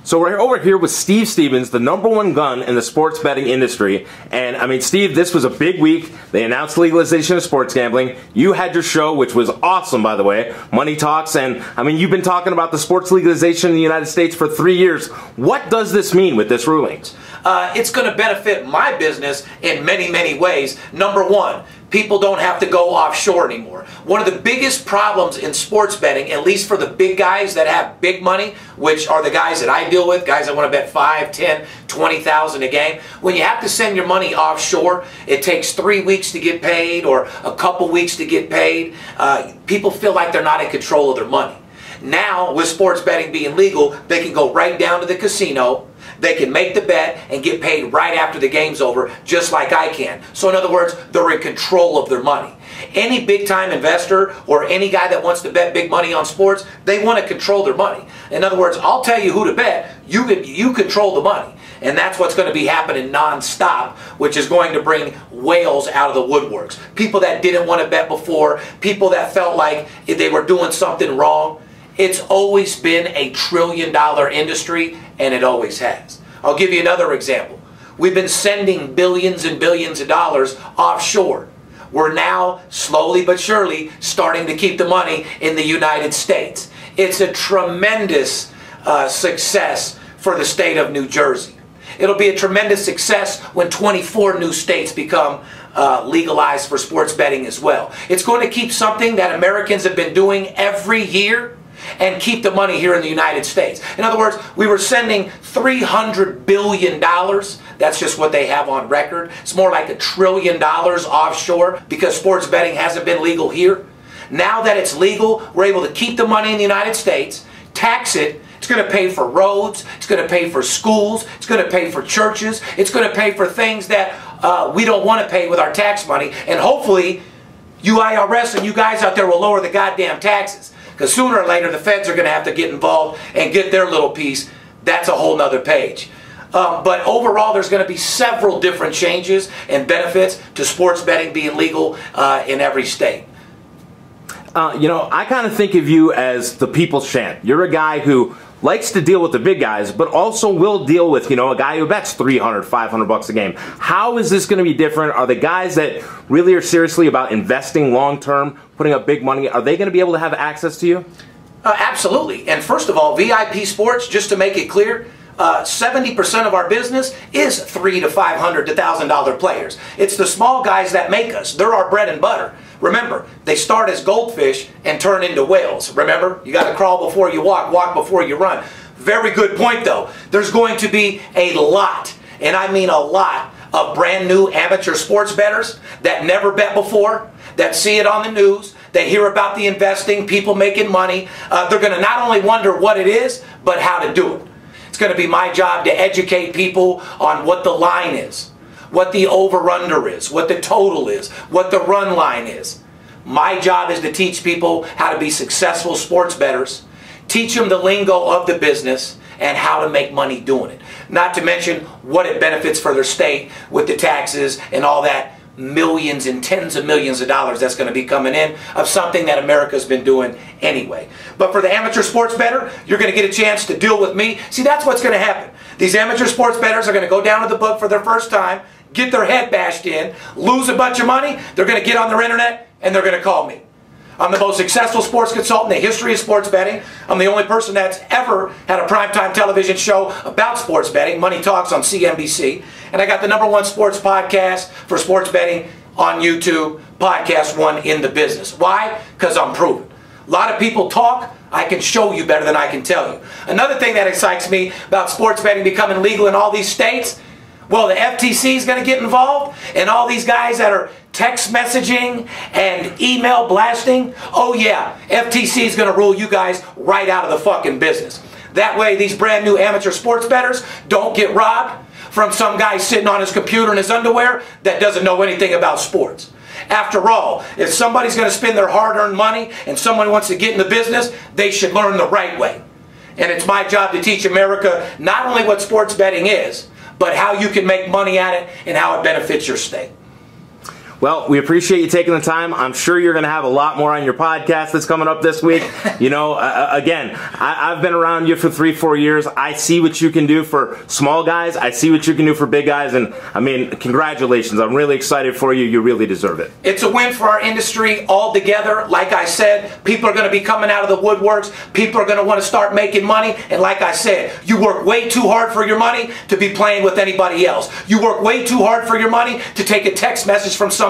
So we're over here with Steve Stevens, the #1 gun in the sports betting industry. And I mean, Steve, this was a big week. They announced legalization of sports gambling. You had your show, which was awesome, by the way, Money Talks. And I mean, you've been talking about the sports legalization in the United States for 3 years. What does this mean with this ruling? It's going to benefit my business in many, many ways. Number one, people don't have to go offshore anymore. One of the biggest problems in sports betting, at least for the big guys that have big money, which are the guys that I deal with, guys that want to bet 5, 10, 20,000 a game, when you have to send your money offshore, it takes 3 weeks to get paid or a couple weeks to get paid. People feel like they're not in control of their money. Now, with sports betting being legal, they can go right down to the casino. They can make the bet and get paid right after the game's over, just like I can. So in other words, they're in control of their money. Any big-time investor or any guy that wants to bet big money on sports, they want to control their money. In other words, I'll tell you who to bet. You control the money. And that's what's going to be happening non-stop, which is going to bring whales out of the woodworks. People that didn't want to bet before, people that felt like they were doing something wrong. It's always been a trillion-dollar industry, and it always has. I'll give you another example. We've been sending billions and billions of dollars offshore. We're now, slowly but surely, starting to keep the money in the United States. It's a tremendous success for the state of New Jersey. It'll be a tremendous success when 24 new states become legalized for sports betting as well. It's going to keep something that Americans have been doing every year and keep the money here in the United States. In other words, we were sending $300 billion. That's just what they have on record. It's more like $1 trillion offshore because sports betting hasn't been legal here. Now that it's legal, we're able to keep the money in the United States, tax it. It's going to pay for roads. It's going to pay for schools. It's going to pay for churches. It's going to pay for things that we don't want to pay with our tax money. And hopefully, you IRS and you guys out there will lower the goddamn taxes. Because sooner or later, the feds are going to have to get involved and get their little piece. That's a whole nother page. But overall, there's going to be several different changes and benefits to sports betting being legal in every state. You know, I kind of think of you as the people's champ. You're a guy who likes to deal with the big guys, but also will deal with, you know, a guy who bets 300, 500 bucks a game. How is this going to be different? Are the guys that really are seriously about investing long-term, putting up big money, are they going to be able to have access to you? Absolutely. And first of all, VIP Sports, just to make it clear, 70% of our business is $300 to $500 to $1,000 players. It's the small guys that make us. They're our bread and butter. Remember, they start as goldfish and turn into whales. Remember, you got to crawl before you walk, walk before you run. Very good point, though. There's going to be a lot, and I mean a lot, of brand new amateur sports bettors that never bet before, that see it on the news, that hear about the investing, people making money. They're going to not only wonder what it is, but how to do it. It's going to be my job to educate people on what the line is, what the over-under is, what the total is, what the run line is. My job is to teach people how to be successful sports bettors, teach them the lingo of the business, and how to make money doing it. Not to mention what it benefits for their state with the taxes and all that millions and tens of millions of dollars that's going to be coming in of something that America's been doing anyway. But for the amateur sports bettor, you're going to get a chance to deal with me. See, that's what's going to happen. These amateur sports bettors are going to go down to the book for their first time, get their head bashed in, lose a bunch of money, they're going to get on their internet, and they're going to call me. I'm the most successful sports consultant in the history of sports betting. I'm the only person that's ever had a primetime television show about sports betting, Money Talks on CNBC. And I got the #1 sports podcast for sports betting on YouTube, Podcast One in the business. Why? Because I'm proven. A lot of people talk. I can show you better than I can tell you. Another thing that excites me about sports betting becoming legal in all these states, well, the FTC is going to get involved, and all these guys that are text messaging and email blasting, oh yeah, FTC is going to rule you guys right out of the fucking business. That way, these brand new amateur sports bettors don't get robbed from some guy sitting on his computer in his underwear that doesn't know anything about sports. After all, if somebody's going to spend their hard-earned money and someone wants to get in the business, they should learn the right way. And it's my job to teach America not only what sports betting is, but how you can make money at it and how it benefits your state. Well, we appreciate you taking the time. I'm sure you're going to have a lot more on your podcast that's coming up this week. You know, again, I've been around you for 3-4 years. I see what you can do for small guys. I see what you can do for big guys. And, I mean, congratulations. I'm really excited for you. You really deserve it. It's a win for our industry altogether. Like I said, people are going to be coming out of the woodworks. People are going to want to start making money. And like I said, you work way too hard for your money to be playing with anybody else. You work way too hard for your money to take a text message from somebody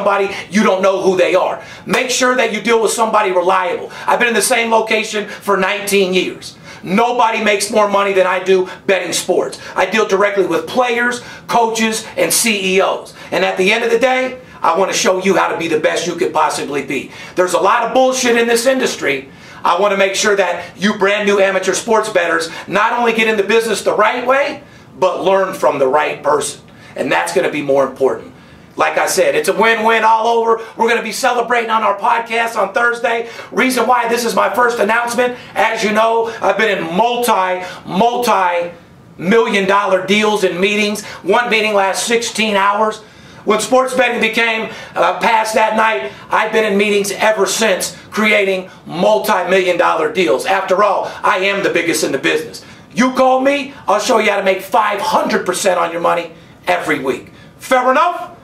you don't know who they are. Make sure that you deal with somebody reliable. I've been in the same location for 19 years. Nobody makes more money than I do betting sports. I deal directly with players, coaches, and CEOs. And at the end of the day, I want to show you how to be the best you could possibly be. There's a lot of bullshit in this industry. I want to make sure that you brand new amateur sports bettors not only get into business the right way, but learn from the right person. And that's going to be more important. Like I said, it's a win-win all over. We're going to be celebrating on our podcast on Thursday. Reason why this is my first announcement, as you know, I've been in multi-million-dollar deals and meetings. One meeting lasts 16 hours. When sports betting became past that night, I've been in meetings ever since creating multi-million-dollar deals. After all, I am the biggest in the business. You call me, I'll show you how to make 500% on your money every week. Fair enough?